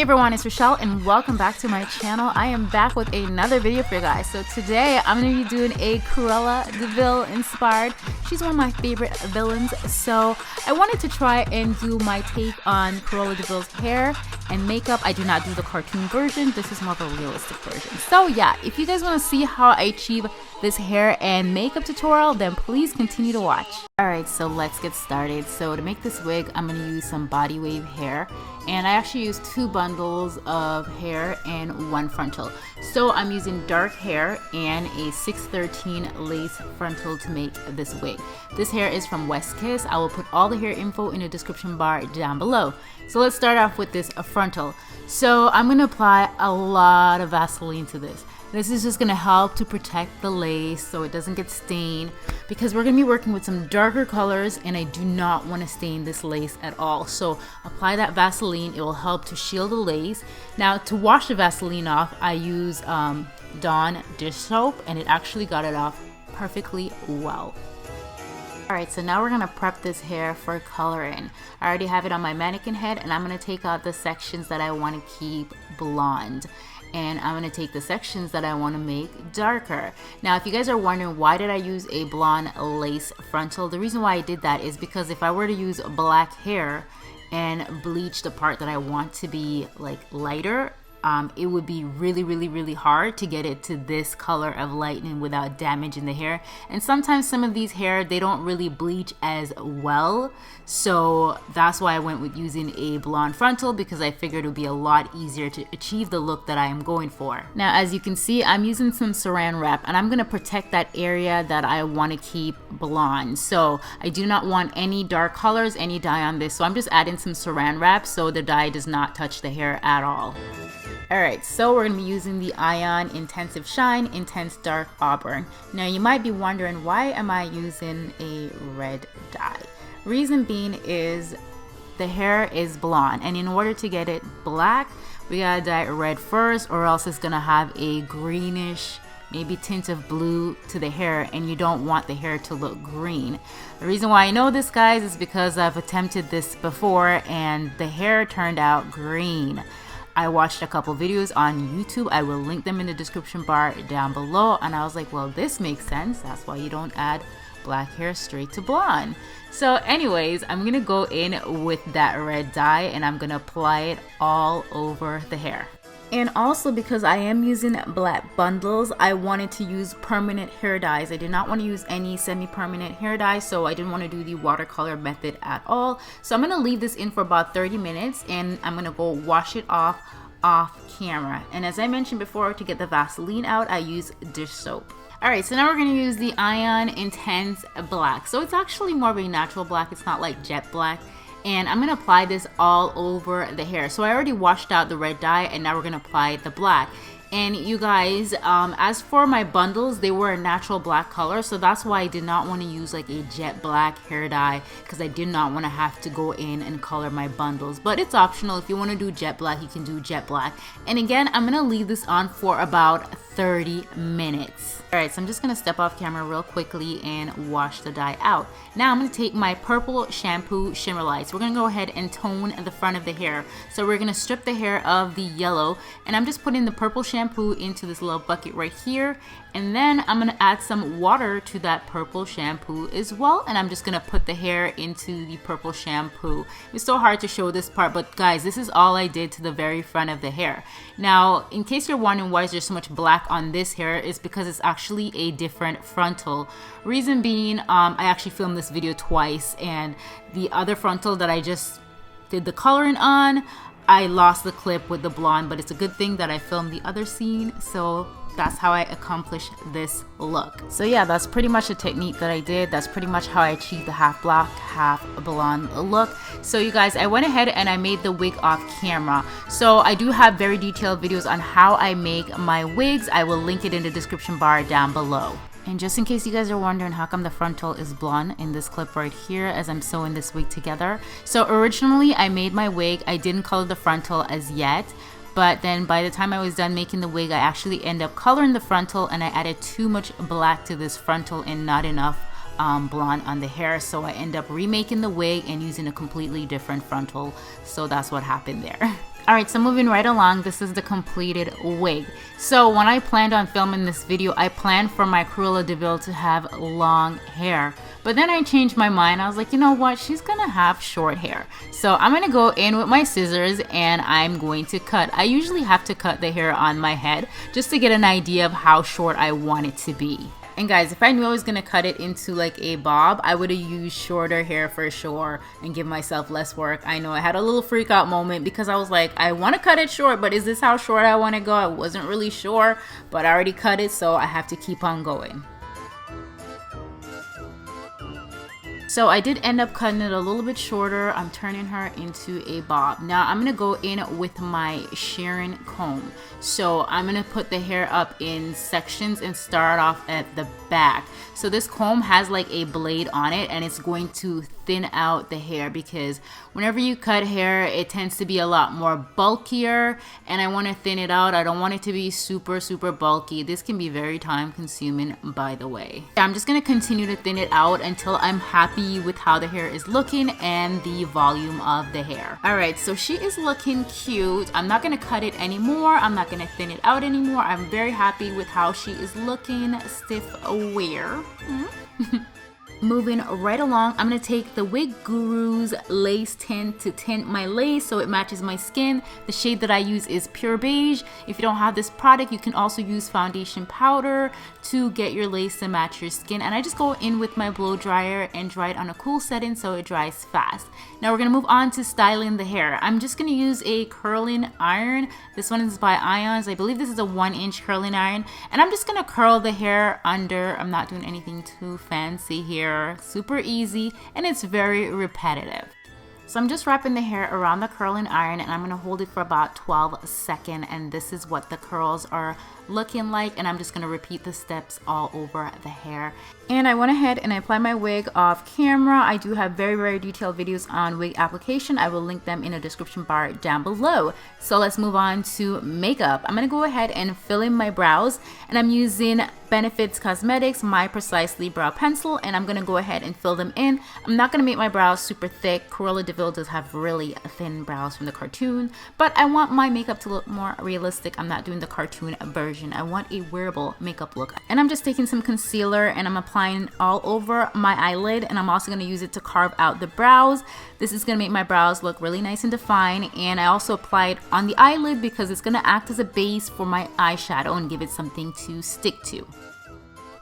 everyone, it's Rochelle and welcome back to my channel. I am back with another video for you guys. So today I'm going to be doing a Cruella De Vil inspired. She's one of my favorite villains, so I wanted to try and do my take on Cruella De Vil's hair and makeup. I do not do the cartoon version. This is more of a realistic version. So yeah, if you guys want to see how I achieve this hair and makeup tutorial, then please continue to watch. Alright, so let's get started. So to make this wig, I'm going to use some body wave hair, and I actually use 2 bundles of hair and 1 frontal. So I'm using dark hair and a 613 lace frontal to make this wig. This hair is from West Kiss. I will put all the hair info in the description bar down below. So let's start off with this frontal. So I'm going to apply a lot of Vaseline to this. This is just going to help to protect the lace so it doesn't get stained, because we're going to be working with some darker colors and I do not want to stain this lace at all. So apply that Vaseline. It will help to shield the lace. Now to wash the Vaseline off, I use Dawn dish soap, and it actually got it off perfectly well. Alright, so now we're going to prep this hair for coloring. I already have it on my mannequin head, and I'm going to take out the sections that I want to keep blonde. And I'm going to take the sections that I want to make darker. Now, if you guys are wondering why did I use a blonde lace frontal, the reason why I did that is because if I were to use black hair and bleach the part that I want to be like lighter, it would be really hard to get it to this color of lightening without damaging the hair. And sometimes some of these hair, they don't really bleach as well, so that's why I went with using a blonde frontal, because I figured it would be a lot easier to achieve the look that I am going for. Now as you can see, I'm using some saran wrap, and I'm going to protect that area that I want to keep blonde. So I do not want any dark colors, any dye on this, so I'm just adding some saran wrap so the dye does not touch the hair at all. Alright, so we're going to be using the Ion Intensive Shine Intense Dark Auburn. Now you might be wondering, why am I using a red dye? Reason being is the hair is blonde, and in order to get it black, we gotta dye it red first, or else it's gonna have a greenish, maybe tint of blue to the hair, and you don't want the hair to look green. The reason why I know this, guys, is because I've attempted this before and the hair turned out green. I watched a couple videos on YouTube. I will link them in the description bar down below, and I was like, well, this makes sense. That's why you don't add black hair straight to blonde. So anyways, I'm gonna go in with that red dye and I'm gonna apply it all over the hair. And also, because I am using black bundles, I wanted to use permanent hair dyes. I did not want to use any semi-permanent hair dye, so I didn't want to do the watercolor method at all. So I'm going to leave this in for about 30 minutes and I'm going to go wash it off camera. And as I mentioned before, to get the Vaseline out, I use dish soap. Alright, so now we're going to use the Ion Intense Black. So it's actually more of a natural black. It's not like jet black. And I'm going to apply this all over the hair. So I already washed out the red dye, and now we're going to apply the black. And you guys, as for my bundles, they were a natural black color, so that's why I did not want to use like a jet black hair dye, because I did not want to have to go in and color my bundles. But it's optional. If you want to do jet black, you can do jet black. And again, I'm going to leave this on for about 30 minutes. Alright, so I'm just going to step off camera real quickly and wash the dye out. Now I'm going to take my purple shampoo shimmer lights. We're going to go ahead and tone the front of the hair. So we're going to strip the hair of the yellow, and I'm just putting the purple shampoo into this little bucket right here, and then I'm going to add some water to that purple shampoo as well, and I'm just going to put the hair into the purple shampoo. It's so hard to show this part, but guys, this is all I did to the very front of the hair. Now, in case you're wondering why is there so much black on this hair, is because it's actually a different frontal. Reason being, I actually filmed this video twice, and the other frontal that I just did the coloring on, I lost the clip with the blonde, but it's a good thing that I filmed the other scene, so that's how I accomplished this look. So yeah, that's pretty much the technique that I did. That's pretty much how I achieved the half black, half blonde look. So you guys, I went ahead and I made the wig off camera. So I do have very detailed videos on how I make my wigs. I will link it in the description bar down below. And just in case you guys are wondering how come the frontal is blonde in this clip right here as I'm sewing this wig together. So originally I made my wig, I didn't color the frontal as yet, but then by the time I was done making the wig, I actually ended up coloring the frontal, and I added too much black to this frontal and not enough blonde on the hair, so I end up remaking the wig and using a completely different frontal. So that's what happened there. Alright, so moving right along, this is the completed wig. So when I planned on filming this video, I planned for my Cruella De Vil to have long hair. But then I changed my mind. I was like, you know what? She's gonna have short hair. So I'm gonna go in with my scissors and I'm going to cut. I usually have to cut the hair on my head just to get an idea of how short I want it to be. And guys, if I knew I was gonna cut it into like a bob, I would have used shorter hair for sure and give myself less work. I know I had a little freak out moment because I was like, I want to cut it short, but is this how short I want to go? I wasn't really sure, but I already cut it, so I have to keep on going. So I did end up cutting it a little bit shorter. I'm turning her into a bob. Now I'm gonna go in with my shearing comb. So I'm gonna put the hair up in sections and start off at the back. So this comb has like a blade on it and it's going to thin out the hair because whenever you cut hair, it tends to be a lot more bulkier and I want to thin it out. I don't want it to be super bulky. This can be very time consuming, by the way. I'm just going to continue to thin it out until I'm happy with how the hair is looking and the volume of the hair. Alright, so she is looking cute. I'm not going to cut it anymore. I'm not going to thin it out anymore. I'm very happy with how she is looking. Stiff wear. Moving right along, I'm going to take the Wig Guru's lace tint to tint my lace so it matches my skin. The shade that I use is Pure Beige. If you don't have this product, you can also use foundation powder to get your lace to match your skin. And I just go in with my blow dryer and dry it on a cool setting so it dries fast. Now we're going to move on to styling the hair. I'm just going to use a curling iron. This one is by Ions. I believe this is a 1-inch curling iron. And I'm just going to curl the hair under. I'm not doing anything too fancy here. Super easy, and it's very repetitive. So I'm just wrapping the hair around the curling iron and I'm going to hold it for about 12 seconds, and this is what the curls are looking like, and I'm just going to repeat the steps all over the hair. And I went ahead and I applied my wig off camera. I do have very detailed videos on wig application. I will link them in the description bar down below. So let's move on to makeup. I'm going to go ahead and fill in my brows, and I'm using Benefits Cosmetics My Precisely Brow Pencil, and I'm going to go ahead and fill them in. I'm not going to make my brows super thick. Cruella De Vil does have really thin brows from the cartoon, but I want my makeup to look more realistic. I'm not doing the cartoon version. I want a wearable makeup look. And I'm just taking some concealer and I'm applying all over my eyelid, and I'm also going to use it to carve out the brows. This is going to make my brows look really nice and defined, and I also applied on the eyelid because it's going to act as a base for my eyeshadow and give it something to stick to.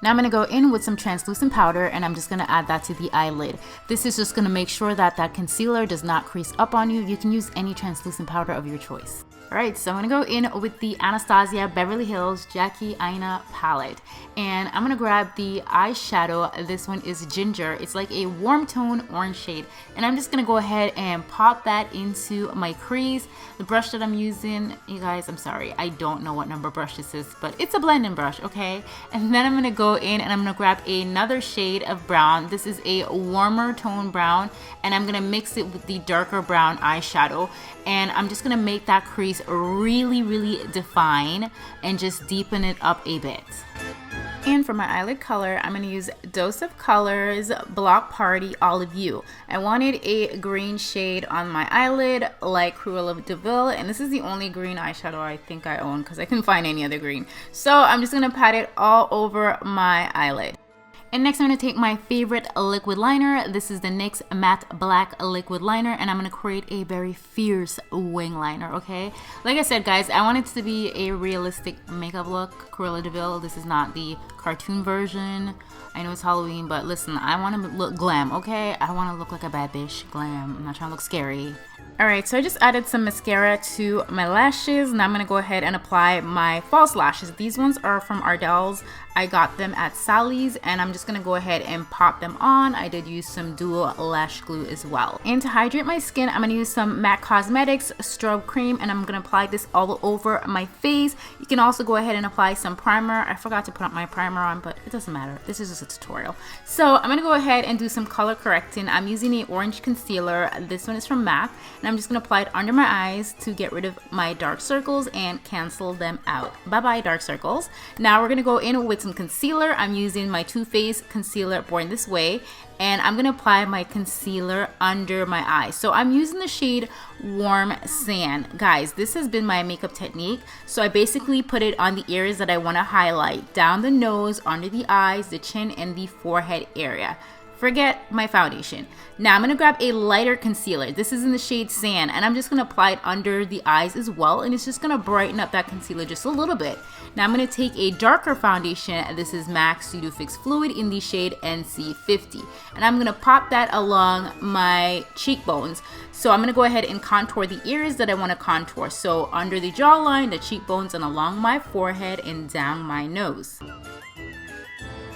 Now I'm going to go in with some translucent powder and I'm just going to add that to the eyelid. This is just going to make sure that that concealer does not crease up on you. You can use any translucent powder of your choice. Alright, so I'm going to go in with the Anastasia Beverly Hills Jackie Aina palette. And I'm going to grab the eyeshadow. This one is Ginger. It's like a warm tone orange shade. And I'm just going to go ahead and pop that into my crease. The brush that I'm using, you guys, I'm sorry, I don't know what number brush this is, but it's a blending brush, okay? And then I'm going to go in and I'm going to grab another shade of brown. This is a warmer tone brown, and I'm going to mix it with the darker brown eyeshadow. And I'm just going to make that crease really define and just deepen it up a bit. And for my eyelid color, I'm going to use Dose of Colors Block Party Olive You. I wanted a green shade on my eyelid like Cruella De Vil, and this is the only green eyeshadow I think I own because I couldn't find any other green. So I'm just going to pat it all over my eyelid. And next I'm going to take my favorite liquid liner. This is the NYX Matte Black Liquid Liner, and I'm going to create a very fierce wing liner, okay? Like I said, guys, I want it to be a realistic makeup look. Cruella De Vil, this is not the cartoon version. I know it's Halloween, but listen, I want to look glam, okay? I want to look like a bad bitch glam. I'm not trying to look scary. Alright, so I just added some mascara to my lashes. Now I'm going to go ahead and apply my false lashes. These ones are from Ardell's. I got them at Sally's, and I'm just going to go ahead and pop them on. I did use some dual lash glue as well. And to hydrate my skin, I'm going to use some MAC Cosmetics Strobe Cream, and I'm going to apply this all over my face. You can also go ahead and apply some primer. I forgot to put my primer on, but it doesn't matter. This is just a tutorial. So I'm going to go ahead and do some color correcting. I'm using an orange concealer. This one is from MAC, and I'm just going to apply it under my eyes to get rid of my dark circles and cancel them out. Bye-bye, dark circles. Now we're going to go in with some concealer. I'm using my Too Faced Concealer Born This Way, and I'm gonna apply my concealer under my eyes. So I'm using the shade Warm Sand. Guys, this has been my makeup technique. So I basically put it on the areas that I want to highlight, down the nose, under the eyes, the chin, and the forehead area. Forget my foundation. Now I'm gonna grab a lighter concealer. This is in the shade Sand, and I'm just gonna apply it under the eyes as well, and it's just gonna brighten up that concealer just a little bit. Now I'm gonna take a darker foundation. This is MAC Studio Fix Fluid in the shade NC50, and I'm gonna pop that along my cheekbones. So I'm gonna go ahead and contour the areas that I wanna contour. So under the jawline, the cheekbones, and along my forehead and down my nose.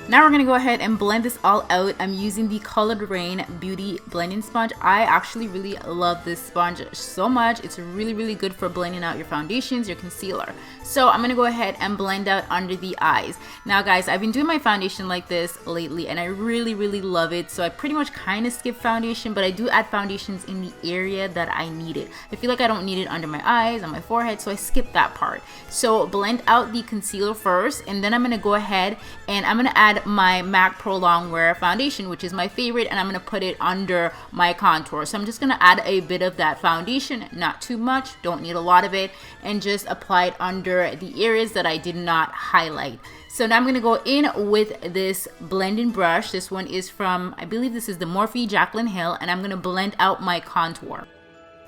Now we're gonna go ahead and blend this all out. I'm using the Colored Rain Beauty Blending Sponge. I actually really love this sponge so much. It's really good for blending out your foundations, your concealer. So I'm gonna go ahead and blend out under the eyes. Now guys, I've been doing my foundation like this lately, and I really love it. So I pretty much kind of skip foundation, but I do add foundations in the area that I need it. I feel like I don't need it under my eyes, on my forehead, so I skip that part. So blend out the concealer first, and then I'm gonna go ahead and I'm gonna add my MAC Pro Longwear foundation, which is my favorite, and I'm gonna put it under my contour. So I'm just gonna add a bit of that foundation, not too much, don't need a lot of it, and just apply it under the areas that I did not highlight. So now I'm gonna go in with this blending brush. This one is from, I believe this is the Morphe Jaclyn Hill, and I'm gonna blend out my contour.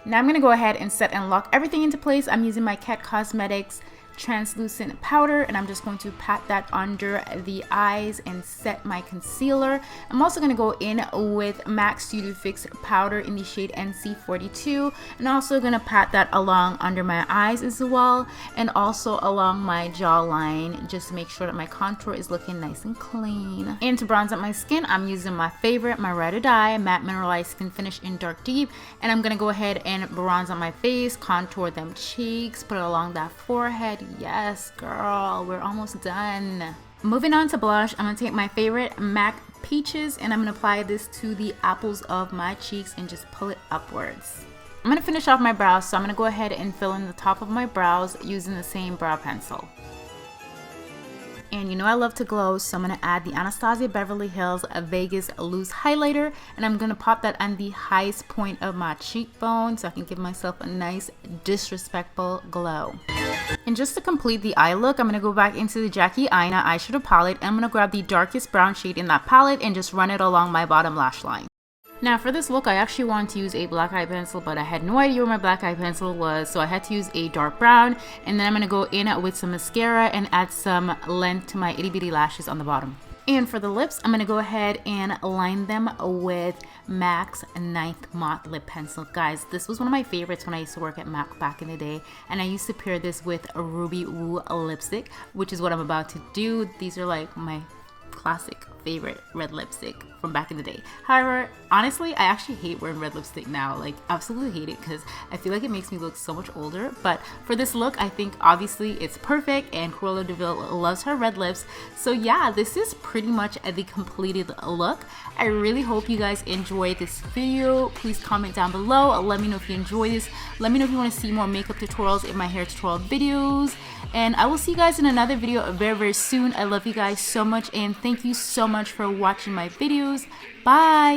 Now I'm gonna go ahead and set and lock everything into place. I'm using my Kat Cosmetics translucent powder, and I'm just going to pat that under the eyes and set my concealer. I'm also going to go in with MAC Studio Fix powder in the shade NC42, and also going to pat that along under my eyes as well, and also along my jawline, just to make sure that my contour is looking nice and clean. And to bronze up my skin, I'm using my favorite, my Ride or Die Matte Mineralized Skin Finish in Dark Deep, and I'm going to go ahead and bronze on my face, contour them cheeks, put it along that forehead. Yes, girl, we're almost done. Moving on to blush, I'm gonna take my favorite MAC Peaches, and I'm gonna apply this to the apples of my cheeks and just pull it upwards. I'm gonna finish off my brows, so I'm gonna go ahead and fill in the top of my brows using the same brow pencil. And you know I love to glow, so I'm going to add the Anastasia Beverly Hills Vegas Loose Highlighter, and I'm going to pop that on the highest point of my cheekbone so I can give myself a nice disrespectful glow. And just to complete the eye look, I'm going to go back into the Jackie Aina eyeshadow palette, and I'm going to grab the darkest brown shade in that palette and just run it along my bottom lash line. Now for this look, I actually wanted to use a black eye pencil, but I had no idea where my black eye pencil was, so I had to use a dark brown. And then I'm going to go in with some mascara and add some length to my itty bitty lashes on the bottom. And for the lips, I'm going to go ahead and line them with MAC's Nightmoth lip pencil. Guys, this was one of my favorites when I used to work at MAC back in the day, and I used to pair this with a Ruby Woo lipstick, which is what I'm about to do. These are like my classic favorite red lipstick from back in the day. However, honestly, I actually hate wearing red lipstick now, like absolutely hate it, because I feel like it makes me look so much older. But for this look, I think obviously it's perfect, and Cruella De Vil loves her red lips. So yeah, this is pretty much the completed look. I really hope you guys enjoyed this video. Please comment down below, let me know if you enjoy this. Let me know if you want to see more makeup tutorials in my hair tutorial videos, and I will see you guys in another video very soon. I love you guys so much, and thank you so much for watching my videos. Bye.